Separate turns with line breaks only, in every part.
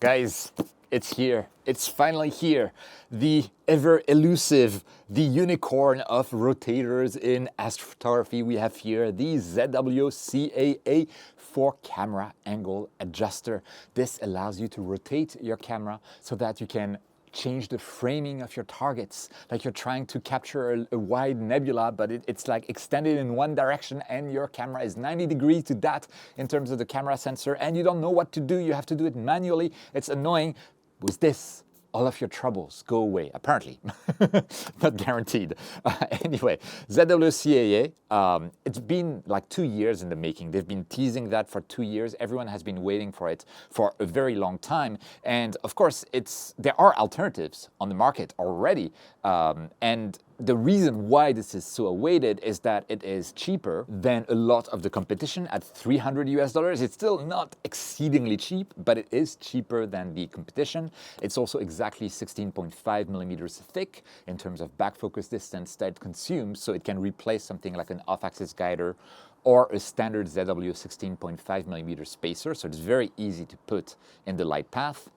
Guys, it's here. It's finally here. The ever elusive, the unicorn of rotators in astrophotography. We have here the ZWO CAA 4-camera angle adjuster. This allows you to rotate your camera so that you can change the framing of your targets. Like you're trying to capture a wide nebula, but it's like extended in one direction and your camera is 90 degrees to that in terms of the camera sensor and you don't know what to do. You have to do it manually. It's annoying. With this, all of your troubles go away, apparently. Not guaranteed. Anyway, ZWO CAA, it's been like 2 years in the making. They've been teasing that for 2 years. Everyone has been waiting for it for a very long time. And of course, there are alternatives on the market already. And the reason why this is so awaited is that it is cheaper than a lot of the competition at $300 US. It's still not exceedingly cheap, but it is cheaper than the competition. It's also exactly 16.5 millimeters thick in terms of back focus distance that it consumes, so it can replace something like an off-axis guider or a standard ZW 16.5 millimeter spacer, so it's very easy to put in the light path.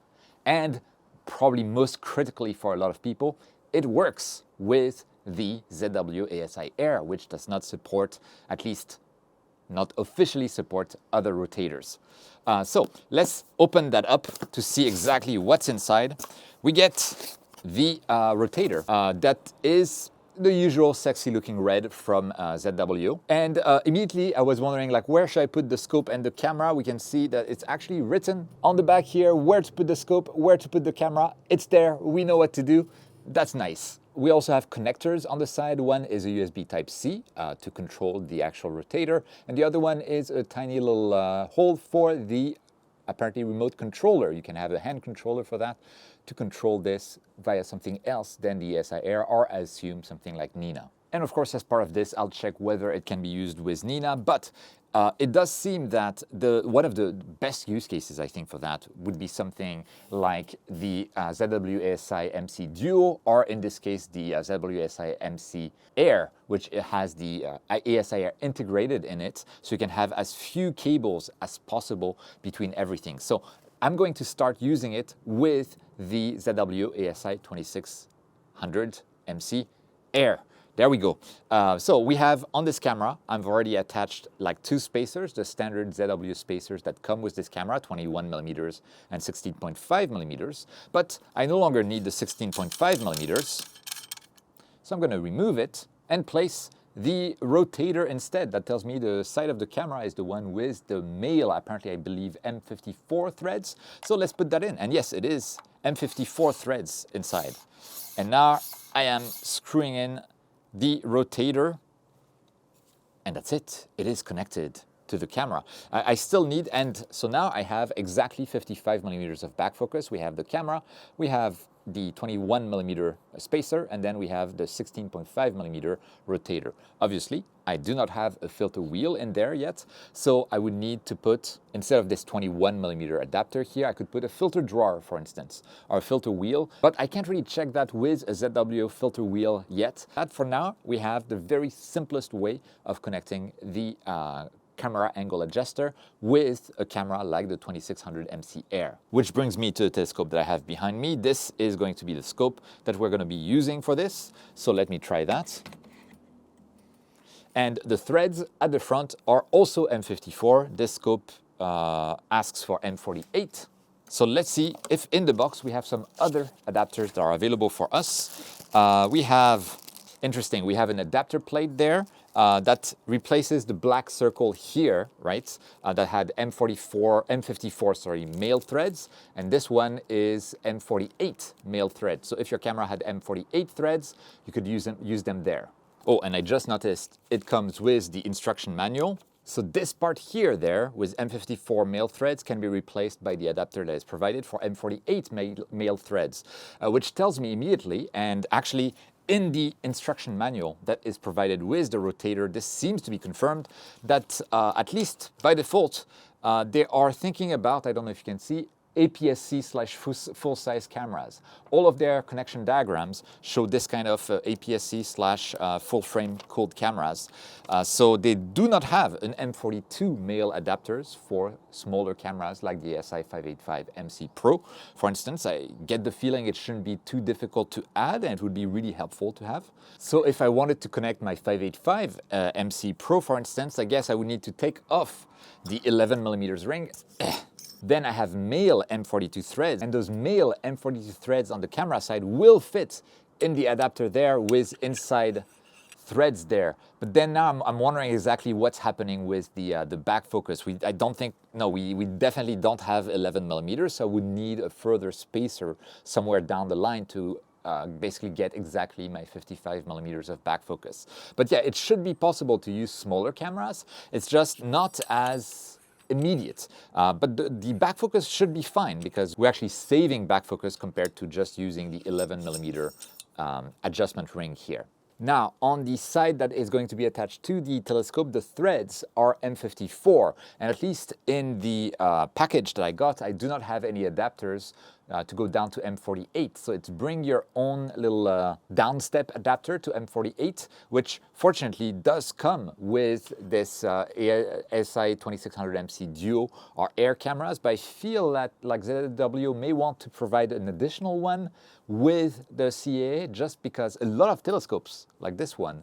And probably most critically for a lot of people, it works with the ZWO ASIAIR, which does not support, at least not officially support, other rotators. So let's open that up to see exactly what's inside. We get the rotator that is the usual sexy looking red from ZWO. And immediately I was wondering, like, where should I put the scope and the camera? We can see that it's actually written on the back here where to put the scope, where to put the camera. It's there, we know what to do. That's nice. We also have connectors on the side. One is a USB Type-C to control the actual rotator, and the other one is a tiny little hole for the apparently remote controller. You can have a hand controller for that to control this via something else than the ASIAIR, or I assume something like NINA. And of course, as part of this, I'll check whether it can be used with NINA, but it does seem that one of the best use cases, I think, for that would be something like the ZWO ASI-MC Duo, or in this case, the ZWO ASI-MC Air, which has the ASIAIR integrated in it, so you can have as few cables as possible between everything. So I'm going to start using it with the ZWO ASI2600MC Air. There we go. So we have on this camera, I've already attached like 2 spacers, the standard ZWO spacers that come with this camera, 21 millimeters and 16.5 millimeters. But I no longer need the 16.5 millimeters. So I'm going to remove it and place the rotator instead. That tells me the side of the camera is the one with the male, apparently I believe M54 threads. So let's put that in. And yes, it is M54 threads inside. And now I am screwing in the rotator, and that's it. It is connected to the camera. I still need, and so now I have exactly 55 millimeters of back focus. We have the camera, we have the 21 millimeter spacer, and then we have the 16.5 millimeter rotator. Obviously, I do not have a filter wheel in there yet, so I would need to put, instead of this 21 millimeter adapter here, I could put a filter drawer, for instance, or a filter wheel, but I can't really check that with a ZWO filter wheel yet. But for now, we have the very simplest way of connecting the camera angle adjuster with a camera like the 2600MC Air. Which brings me to the telescope that I have behind me. This is going to be the scope that we're going to be using for this. So let me try that. And the threads at the front are also M54. This scope asks for M48. So let's see if in the box we have some other adapters that are available for us. We have an adapter plate there that replaces the black circle here, right? That had M54 male threads, and this one is M48 male threads. So if your camera had M48 threads, you could use them there. Oh, and I just noticed it comes with the instruction manual. So this part here there with M54 male threads can be replaced by the adapter that is provided for M48 male threads, which tells me immediately, and actually in the instruction manual that is provided with the rotator, this seems to be confirmed that at least by default, they are thinking about, I don't know if you can see, APS-C/full-size cameras. All of their connection diagrams show this kind of APS-C/full-frame cooled cameras. So they do not have an M42 male adapters for smaller cameras like the ASI585MC Pro. For instance, I get the feeling it shouldn't be too difficult to add, and it would be really helpful to have. So if I wanted to connect my 585 MC Pro, for instance, I guess I would need to take off the 11mm ring. Then I have male M42 threads, and those male M42 threads on the camera side will fit in the adapter there with inside threads there. But then now I'm wondering exactly what's happening with the back focus. We definitely don't have 11mm, so I would need a further spacer somewhere down the line to basically get exactly my 55mm of back focus. But yeah, it should be possible to use smaller cameras. It's just not as immediate, but the back focus should be fine because we're actually saving back focus compared to just using the 11mm adjustment ring here. Now, on the side that is going to be attached to the telescope, the threads are M54, and at least in the package that I got, I do not have any adapters to go down to M48. So it's bring your own little downstep adapter to M48, which fortunately does come with this ASI2600MC Duo or Air cameras, but I feel that like ZWO may want to provide an additional one with the CAA just because a lot of telescopes like this one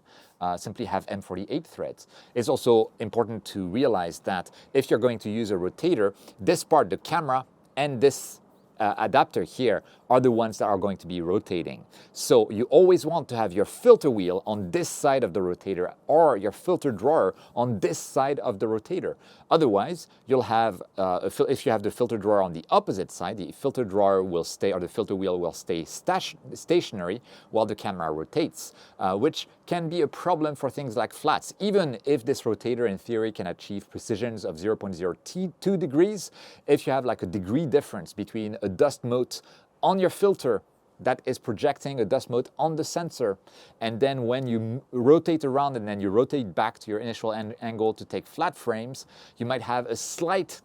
simply have M48 threads. It's also important to realize that if you're going to use a rotator, this part, the camera, and this adapter here are the ones that are going to be rotating. So you always want to have your filter wheel on this side of the rotator or your filter drawer on this side of the rotator. Otherwise, you'll have, if you have the filter drawer on the opposite side, the filter drawer will stay, or the filter wheel will stay stationary while the camera rotates, which can be a problem for things like flats. Even if this rotator in theory can achieve precisions of 0.02 degrees, if you have like a degree difference between a dust mote on your filter that is projecting a dust mote on the sensor, and then when you rotate around and then you rotate back to your initial angle to take flat frames, you might have a slight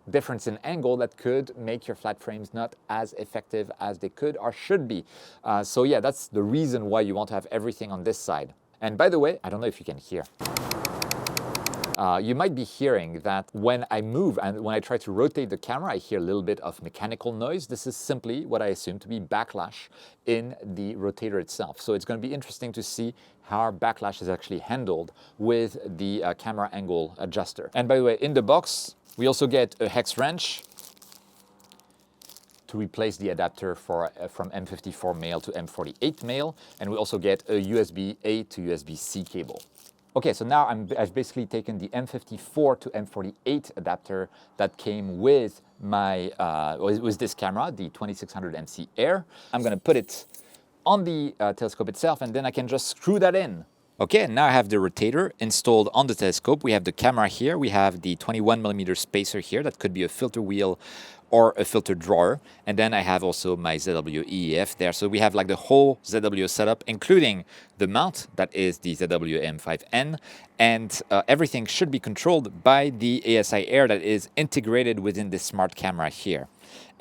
difference in angle that could make your flat frames not as effective as they could or should be. So yeah, that's the reason why you want to have everything on this side. And by the way, I don't know if you can hear. You might be hearing that when I move and when I try to rotate the camera, I hear a little bit of mechanical noise. This is simply what I assume to be backlash in the rotator itself. So it's going to be interesting to see how our backlash is actually handled with the camera angle adjuster. And by the way, in the box, we also get a hex wrench to replace the adapter for, from M54 male to M48 male. And we also get a USB-A to USB-C cable. Okay, so now I've basically taken the M54 to M48 adapter that came with my with this camera, the 2600MC Air. I'm going to put it on the telescope itself, and then I can just screw that in. Okay, now I have the rotator installed on the telescope. We have the camera here. We have the 21mm spacer here. That could be a filter wheel or a filter drawer. And then I have also my ZWO EEF there. So we have like the whole ZWO setup, including the mount that is the ZWO AM5N. And everything should be controlled by the ASIAIR that is integrated within this smart camera here.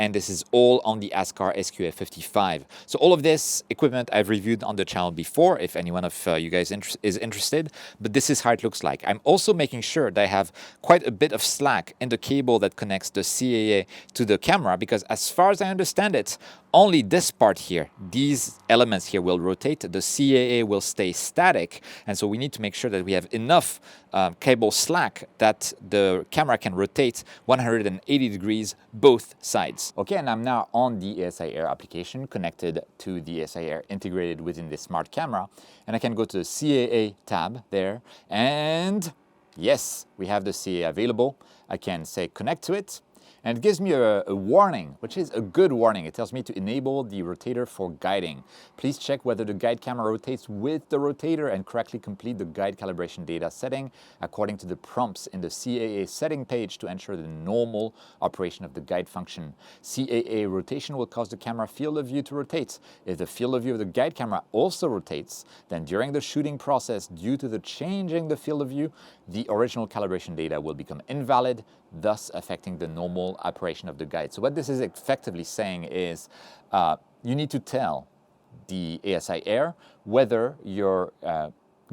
And this is all on the ASCAR SQF55. So all of this equipment I've reviewed on the channel before, if anyone of you guys is interested, but this is how it looks like. I'm also making sure that I have quite a bit of slack in the cable that connects the CAA to the camera, because as far as I understand it, only this part here, these elements here will rotate, the CAA will stay static, and so we need to make sure that we have enough cable slack that the camera can rotate 180 degrees both sides. Okay, and I'm now on the ASIAIR application connected to the ASIAIR integrated within this smart camera, and I can go to the CAA tab there, and yes, we have the CAA available. I can say connect to it. And it gives me a warning, which is a good warning. It tells me to enable the rotator for guiding. Please check whether the guide camera rotates with the rotator and correctly complete the guide calibration data setting according to the prompts in the CAA setting page to ensure the normal operation of the guide function. CAA rotation will cause the camera field of view to rotate. If the field of view of the guide camera also rotates, then during the shooting process, due to the changing the field of view, the original calibration data will become invalid, thus affecting the normal operation of the guide. So what this is effectively saying is you need to tell the ASIAIR whether your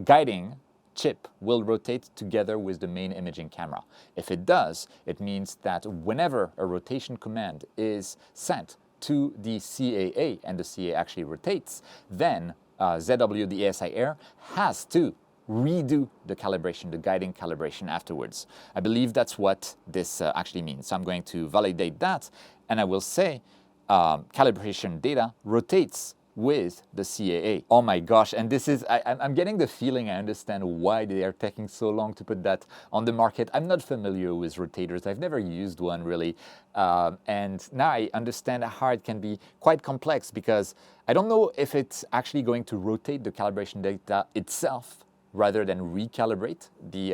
guiding chip will rotate together with the main imaging camera. If it does, it means that whenever a rotation command is sent to the CAA and the CAA actually rotates, then ZW, the ASIAIR, has to redo the calibration, the guiding calibration afterwards. I believe that's what this actually means. So I'm going to validate that, and I will say calibration data rotates with the CAA. Oh my gosh, and this is, I'm getting the feeling I understand why they are taking so long to put that on the market. I'm not familiar with rotators. I've never used one really. And now I understand how it can be quite complex, because I don't know if it's actually going to rotate the calibration data itself rather than recalibrate the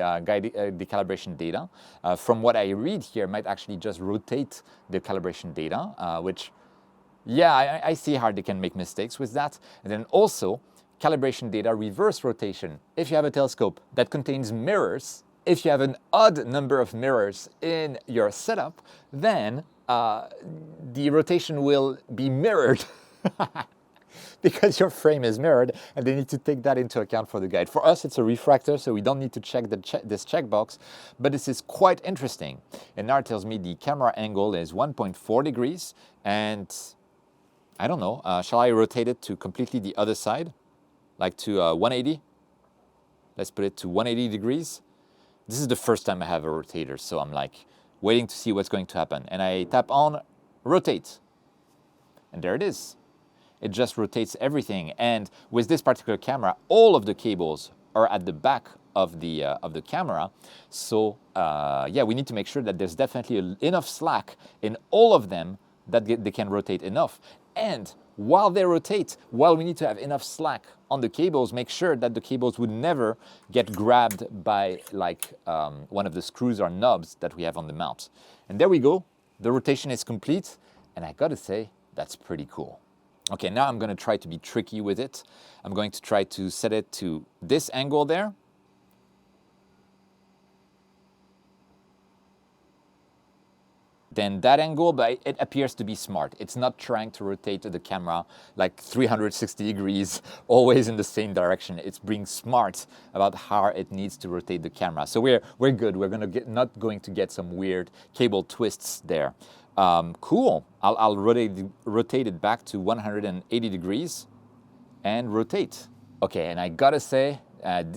calibration data. From what I read here, it might actually just rotate the calibration data, which, yeah, I see how they can make mistakes with that. And then also, calibration data reverse rotation. If you have a telescope that contains mirrors, if you have an odd number of mirrors in your setup, then the rotation will be mirrored because your frame is mirrored, and they need to take that into account for the guide. For us, it's a refractor, so we don't need to check this checkbox, but this is quite interesting. And now it tells me the camera angle is 1.4 degrees, and I don't know, shall I rotate it to completely the other side, like to 180? Let's put it to 180 degrees. This is the first time I have a rotator, so I'm like waiting to see what's going to happen. And I tap on rotate, and there it is. It just rotates everything. And with this particular camera, all of the cables are at the back of the camera. So yeah, we need to make sure that there's definitely enough slack in all of them that they can rotate enough. And while they rotate, while we need to have enough slack on the cables, make sure that the cables would never get grabbed by like one of the screws or knobs that we have on the mount. And there we go. The rotation is complete. And I gotta say, that's pretty cool. Okay, now I'm gonna try to be tricky with it. I'm going to try to set it to this angle there. Then that angle, but it appears to be smart. It's not trying to rotate the camera like 360 degrees, always in the same direction. It's being smart about how it needs to rotate the camera. So we're good. We're not going to get some weird cable twists there. Cool. I'll rotate it back to 180 degrees and rotate. Okay, and I gotta say,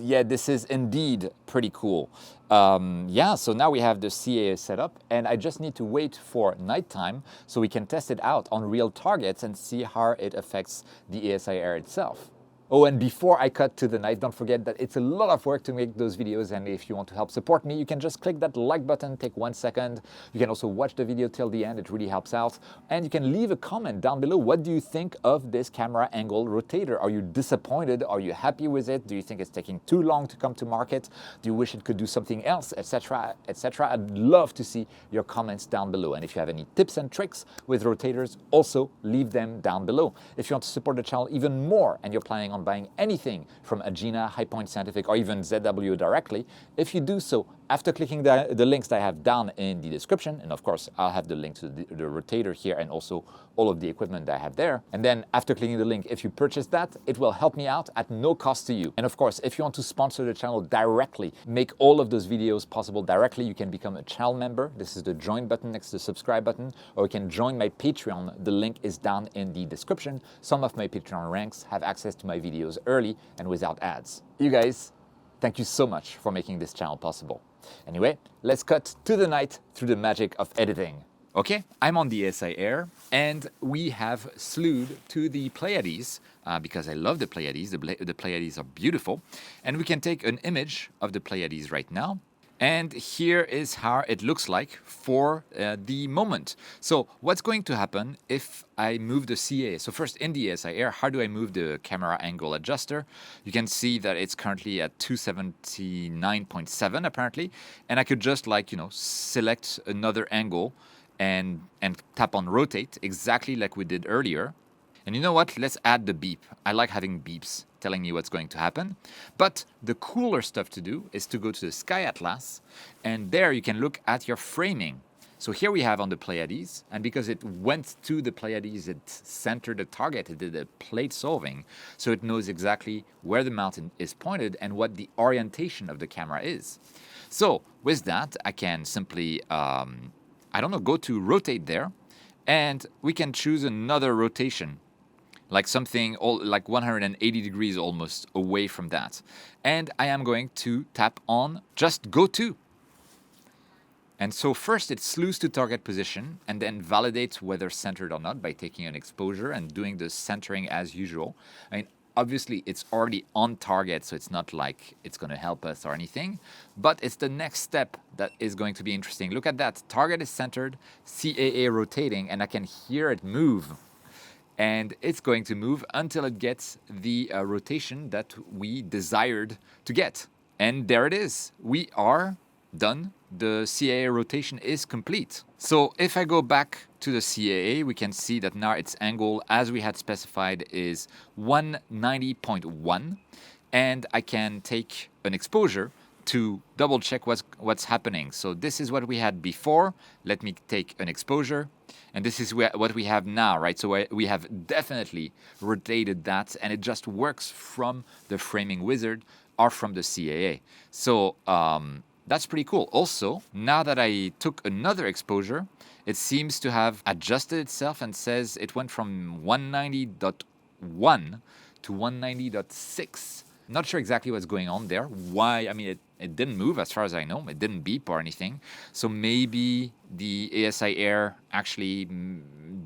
yeah, this is indeed pretty cool. Yeah, so now we have the CAA set up, and I just need to wait for nighttime so we can test it out on real targets and see how it affects the ASIAIR itself. Oh, and before I cut to the night, don't forget that it's a lot of work to make those videos, and if you want to help support me, you can just click that like button, take 1 second. You can also watch the video till the end, it really helps out. And you can leave a comment down below. What do you think of this camera angle rotator? Are you disappointed? Are you happy with it? Do you think it's taking too long to come to market? Do you wish it could do something else, etc., etc.? I'd love to see your comments down below. And if you have any tips and tricks with rotators, also leave them down below. If you want to support the channel even more and you're planning on buying anything from Agena, High Point Scientific, or even ZWO directly, if you do so after clicking the links that I have down in the description, and of course I'll have the link to the rotator here and also all of the equipment that I have there, and then after clicking the link, if you purchase that, it will help me out at no cost to you. And of course, if you want to sponsor the channel directly, make all of those videos possible directly, you can become a channel member. This is the join button next to the subscribe button, or you can join my Patreon. The link is down in the description. Some of my Patreon ranks have access to my videos early and without ads. You guys, thank you so much for making this channel possible. Anyway, let's cut to the night through the magic of editing. Okay, I'm on the ASIAIR, and we have slewed to the Pleiades, because I love the Pleiades. The Pleiades are beautiful. And we can take an image of the Pleiades right now. And here is how it looks like for the moment. So what's going to happen if I move the CAA? So first, in the ASIAIR, how do I move the camera angle adjuster? You can see that it's currently at 279.7 apparently. And I could just select another angle and tap on rotate, exactly like we did earlier. And you know what? Let's add the beep. I like having beeps telling me what's going to happen. But the cooler stuff to do is to go to the Sky Atlas, and there you can look at your framing. So here we have on the Pleiades, and because it went to the Pleiades, it centered the target, it did a plate solving, so it knows exactly where the mountain is pointed and what the orientation of the camera is. So with that, I can simply, go to rotate there, and we can choose another rotation, like something like 180 degrees almost away from that. And I am going to tap on just go to. And so first it slews to target position and then validates whether centered or not by taking an exposure and doing the centering as usual. I mean, obviously it's already on target, so it's not like it's going to help us or anything, but it's the next step that is going to be interesting. Look at that. Target is centered, CAA rotating, and I can hear it move. And it's going to move until it gets the rotation that we desired to get. And there it is. We are done. The CAA rotation is complete. So if I go back to the CAA, we can see that now its angle, as we had specified, is 190.1. And I can take an exposure to double check what's happening. So this is what we had before. Let me take an exposure. And this is what we have now, right? So we have definitely rotated that, and it just works from the framing wizard or from the CAA. So that's pretty cool. Also, now that I took another exposure, it seems to have adjusted itself and says it went from 190.1 to 190.6. Not sure exactly what's going on there. Why? I mean, it didn't move as far as I know. It didn't beep or anything. So maybe the ASIAIR actually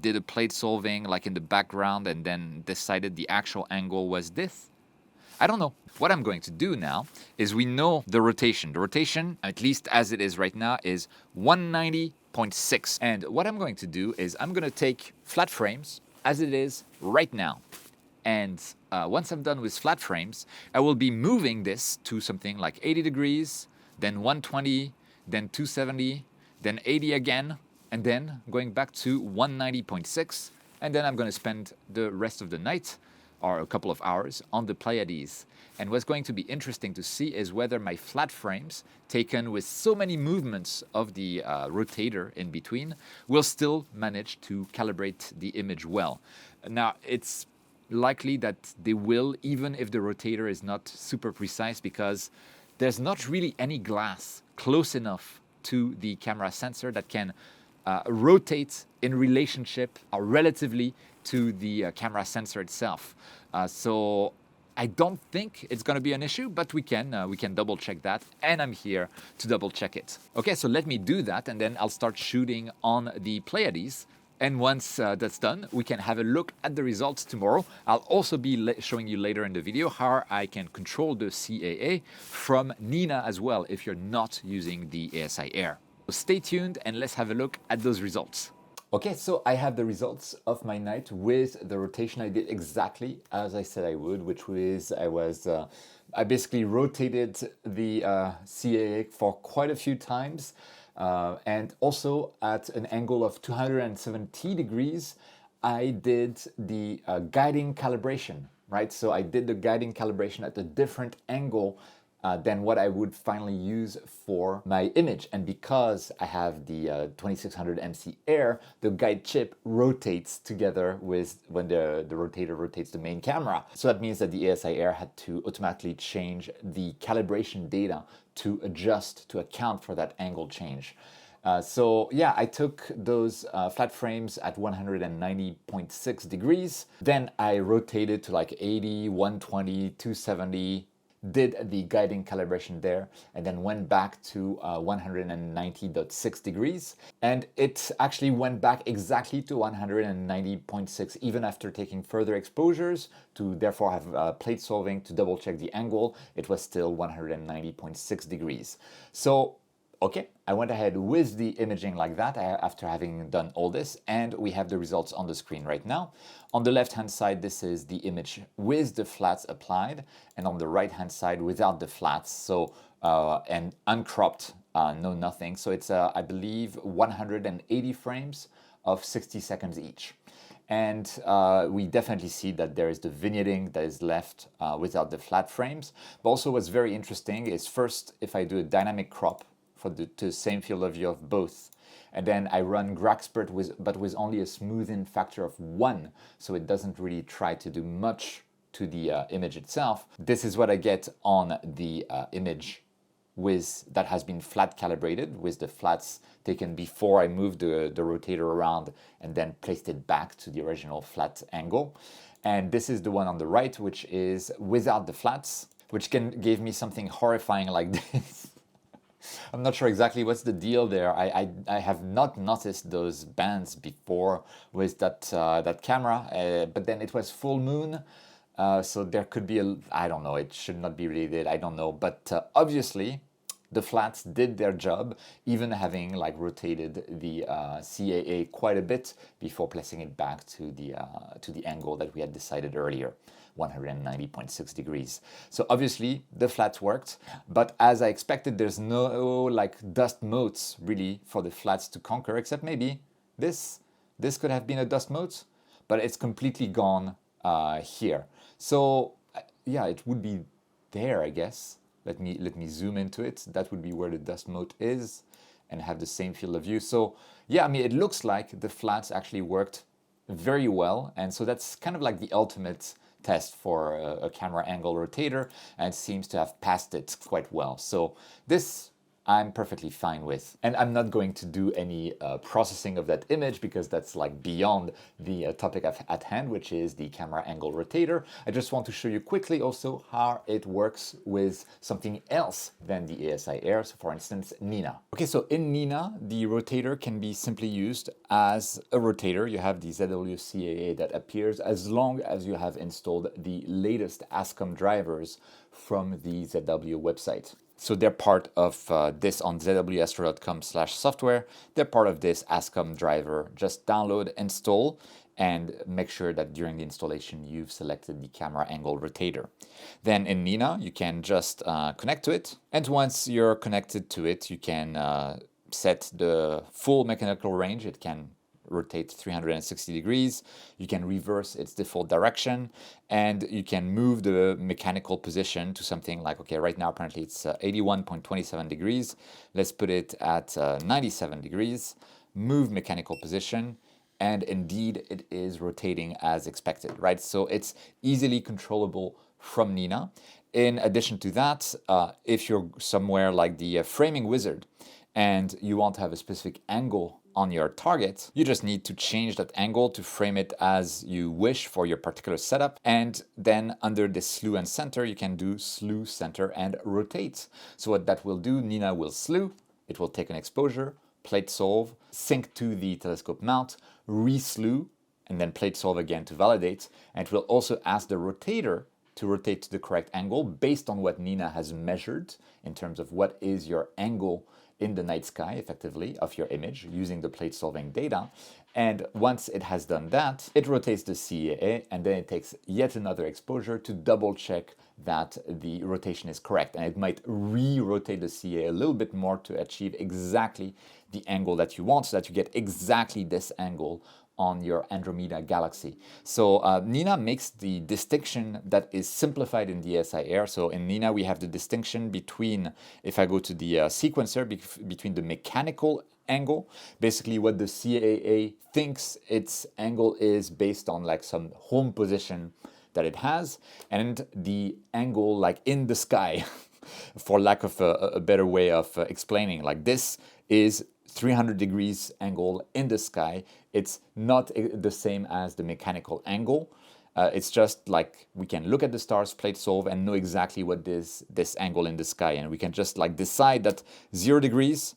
did a plate solving like in the background and then decided the actual angle was this. I don't know. What I'm going to do now is we know the rotation. The rotation, at least as it is right now, is 190.6. And what I'm going to do is I'm going to take flat frames as it is right now. And once I'm done with flat frames, I will be moving this to something like 80 degrees, then 120, then 270, then 80 again, and then going back to 190.6. And then I'm going to spend the rest of the night or a couple of hours on the Pleiades. And what's going to be interesting to see is whether my flat frames, taken with so many movements of the rotator in between, will still manage to calibrate the image well. Now, it's likely that they will, even if the rotator is not super precise, because there's not really any glass close enough to the camera sensor that can rotate in relationship or relatively to the camera sensor itself. So I don't think it's going to be an issue, but we can double check that, and I'm here to double check it. Okay, so let me do that, and then I'll start shooting on the Pleiades. And once that's done, we can have a look at the results tomorrow. I'll also be showing you later in the video how I can control the CAA from NINA as well if you're not using the ASIAIR. So stay tuned and let's have a look at those results. Okay, so I have the results of my night with the rotation. I did exactly as I said I would, which was I basically rotated the CAA for quite a few times. And also at an angle of 270 degrees, I did the guiding calibration, right? So I did the guiding calibration at a different angle than what I would finally use for my image. And because I have the 2600MC Air, the guide chip rotates together with when the rotator rotates the main camera. So that means that the ASIAIR had to automatically change the calibration data to adjust to account for that angle change. So yeah, I took those flat frames at 190.6 degrees. Then I rotated to like 80, 120, 270, did the guiding calibration there, and then went back to 190.6 degrees. And it actually went back exactly to 190.6 even after taking further exposures to therefore have plate solving to double check the angle. It was still 190.6 degrees. So okay, I went ahead with the imaging like that after having done all this, and we have the results on the screen right now. On the left-hand side, this is the image with the flats applied, and on the right-hand side without the flats, so and uncropped, no nothing. So it's, I believe, 180 frames of 60 seconds each. And we definitely see that there is the vignetting that is left without the flat frames. But also what's very interesting is first, if I do a dynamic crop for the same field of view of both, and then I run Graxpert but with only a smoothing factor of 1, so it doesn't really try to do much to the image itself. This is what I get on the image that has been flat calibrated, with the flats taken before I moved the rotator around and then placed it back to the original flat angle. And this is the one on the right, which is without the flats, which gave me something horrifying like this. I'm not sure exactly what's the deal there. I have not noticed those bands before with that camera, but then it was full moon. So there could be I don't know, it should not be related, I don't know. But obviously, the flats did their job, even having like rotated the CAA quite a bit before placing it back to the angle that we had decided earlier, 190.6 degrees. So obviously the flats worked, but as I expected, there's no like dust motes really for the flats to conquer, except maybe this could have been a dust mote, but it's completely gone here. So yeah, it would be there, I guess. Let me zoom into it. That would be where the dust mote is and have the same field of view. So yeah, I mean, it looks like the flats actually worked very well. And so that's kind of like the ultimate test for a camera angle rotator, and it seems to have passed it quite well. So this I'm perfectly fine with. And I'm not going to do any processing of that image because that's like beyond the topic at hand, which is the camera angle rotator. I just want to show you quickly also how it works with something else than the ASIAIR. So for instance, NINA. Okay, so in NINA, the rotator can be simply used as a rotator. You have the ZWO CAA that appears as long as you have installed the latest ASCOM drivers from the ZWO website. So they're part of this on zwastro.com/software. They're part of this ASCOM driver. Just download, install, and make sure that during the installation you've selected the camera angle rotator. Then in NINA, you can just connect to it. And once you're connected to it, you can set the full mechanical range. It can rotate 360 degrees, you can reverse its default direction, and you can move the mechanical position to something like, okay, right now apparently it's 81.27 degrees. Let's put it at 97 degrees, move mechanical position, and indeed it is rotating as expected, right? So it's easily controllable from NINA. In addition to that, if you're somewhere like the framing wizard and you want to have a specific angle on your target, you just need to change that angle to frame it as you wish for your particular setup. And then under the slew and center, you can do slew, center, and rotate. So what that will do, NINA will slew, it will take an exposure, plate solve, sync to the telescope mount, re-slew, and then plate solve again to validate. And it will also ask the rotator to rotate to the correct angle based on what NINA has measured in terms of what is your angle in the night sky, effectively, of your image using the plate solving data. And once it has done that, it rotates the CAA, and then it takes yet another exposure to double check that the rotation is correct. And it might re-rotate the CAA a little bit more to achieve exactly the angle that you want, so that you get exactly this angle on your Andromeda galaxy. So NINA makes the distinction that is simplified in the ASIAIR. So in NINA, we have the distinction between, if I go to the sequencer, between the mechanical angle, basically what the CAA thinks its angle is based on like some home position that it has, and the angle like in the sky, for lack of a better way of explaining, like this is 300 degrees angle in the sky. It's not the same as the mechanical angle. It's just like we can look at the stars, plate solve, and know exactly what is this angle in the sky. And we can just like decide that 0 degrees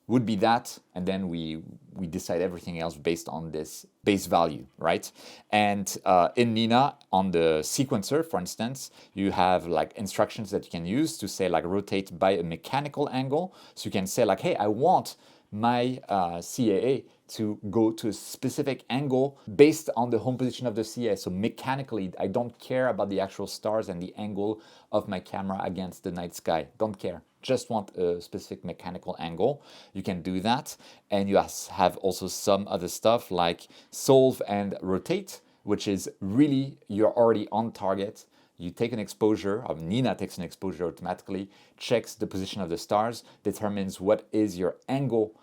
would be that, and then we decide everything else based on this base value, right? And in NINA, on the sequencer, for instance, you have like instructions that you can use to say like rotate by a mechanical angle. So you can say like, hey, I want my CAA to go to a specific angle based on the home position of the CAA. So mechanically, I don't care about the actual stars and the angle of my camera against the night sky. Don't care. just want a specific mechanical angle, you can do that. And you have also some other stuff like solve and rotate, which is really you're already on target. You take an exposure, or NINA takes an exposure automatically, checks the position of the stars, determines what is your angle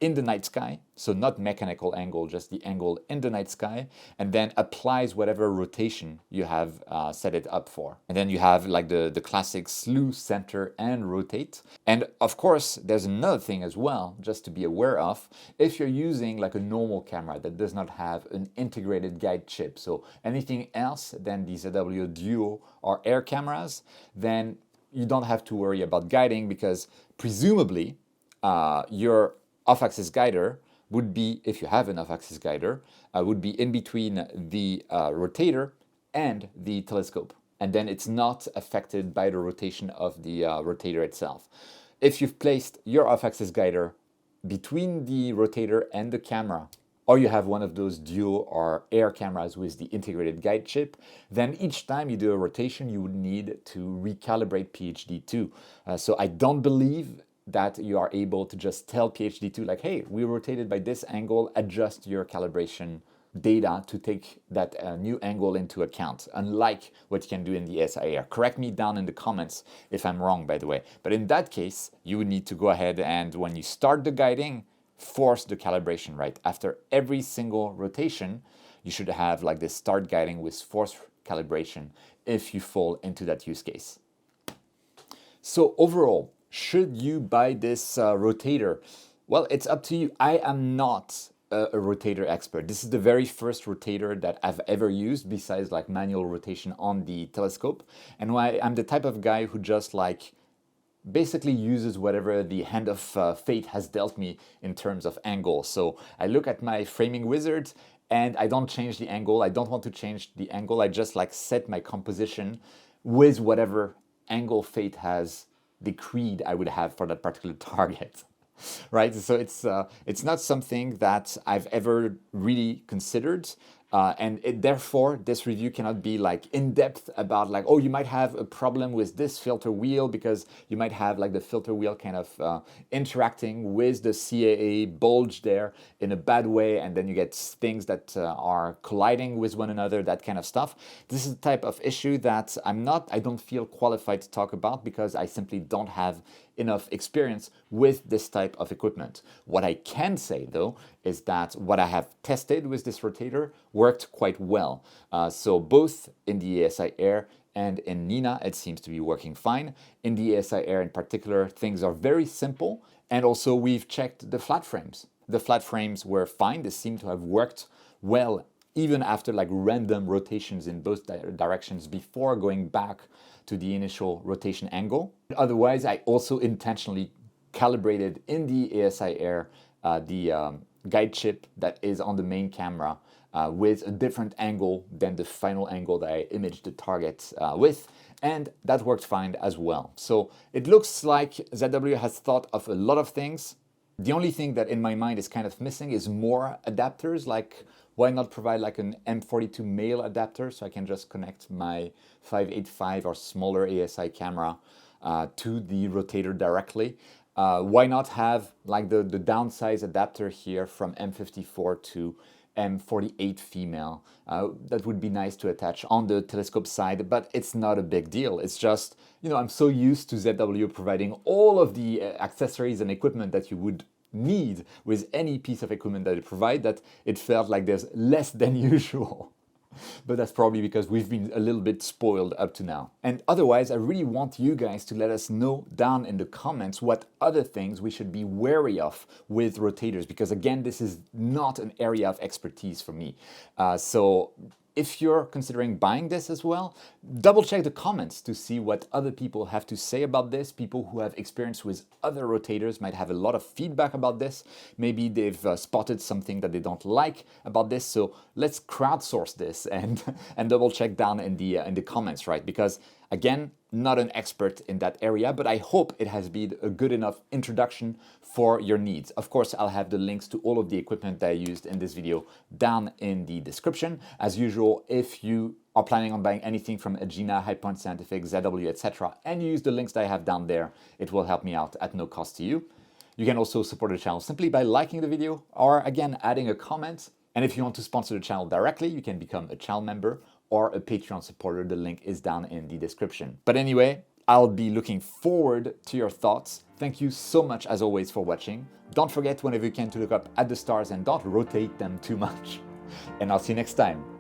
in the night sky, so not mechanical angle, just the angle in the night sky, and then applies whatever rotation you have set it up for. And then you have like the classic slew, center, and rotate. And of course, there's another thing as well, just to be aware of. If you're using like a normal camera that does not have an integrated guide chip, so anything else than the ZWO Duo or AIR cameras, then you don't have to worry about guiding, because presumably your off-axis guider would be, if you have an off-axis guider, would be in between the rotator and the telescope. And then it's not affected by the rotation of the rotator itself. If you've placed your off-axis guider between the rotator and the camera, or you have one of those Duo or AIR cameras with the integrated guide chip, then each time you do a rotation, you would need to recalibrate PhD2. So I don't believe that you are able to just tell PhD2 like, hey, we rotated by this angle, adjust your calibration data to take that new angle into account, unlike what you can do in the ASIAIR. Correct me down in the comments if I'm wrong, by the way. But in that case, you would need to go ahead and when you start the guiding, force the calibration, right? After every single rotation, you should have like this start guiding with force calibration if you fall into that use case. So overall, should you buy this rotator? Well, it's up to you. I am not a rotator expert. This is the very first rotator that I've ever used besides like manual rotation on the telescope. And I'm the type of guy who just like basically uses whatever the hand of fate has dealt me in terms of angle. So I look at my framing wizard and I don't change the angle. I don't want to change the angle. I just like set my composition with whatever angle fate has decreed I would have for that particular target, right? So it's not something that I've ever really considered, and therefore this review cannot be like in depth about like, oh, you might have a problem with this filter wheel because you might have like the filter wheel kind of interacting with the CAA bulge there in a bad way, and then you get things that are colliding with one another, that kind of stuff. This is the type of issue that I don't feel qualified to talk about because I simply don't have enough experience with this type of equipment. What I can say though is that what I have tested with this rotator worked quite well. So both in the ASIAIR and in NINA, it seems to be working fine. In the ASIAIR in particular, things are very simple, and also we've checked the flat frames. The flat frames were fine. They seem to have worked well even after like random rotations in both directions before going back to the initial rotation angle. Otherwise, I also intentionally calibrated in the ASIAIR the guide chip that is on the main camera with a different angle than the final angle that I imaged the target with, and that worked fine as well. So it looks like ZW has thought of a lot of things. The only thing that in my mind is kind of missing is more adapters. Like, why not provide like an M42 male adapter so I can just connect my 585 or smaller ASI camera to the rotator directly? Why not have like the downsize adapter here from M54 to M48 female? That would be nice to attach on the telescope side, but it's not a big deal. It's just, you know, I'm so used to ZW providing all of the accessories and equipment that you would need with any piece of equipment that they provide that it felt like there's less than usual. But that's probably because we've been a little bit spoiled up to now. And otherwise, I really want you guys to let us know down in the comments what other things we should be wary of with rotators, because again, this is not an area of expertise for me. So if you're considering buying this as well, double check the comments to see what other people have to say about this. People who have experience with other rotators might have a lot of feedback about this. Maybe they've spotted something that they don't like about this. So let's crowdsource this and double check down in the comments, right? Because again, not an expert in that area, but I hope it has been a good enough introduction for your needs. Of course, I'll have the links to all of the equipment that I used in this video down in the description. As usual, if you are planning on buying anything from Agena, High Point Scientific, ZW, etc., and you use the links that I have down there, it will help me out at no cost to you. You can also support the channel simply by liking the video or, again, adding a comment. And if you want to sponsor the channel directly, you can become a channel member or a Patreon supporter. The link is down in the description. But anyway, I'll be looking forward to your thoughts. Thank you so much, as always, for watching. Don't forget, whenever you can, to look up at the stars and don't rotate them too much. And I'll see you next time.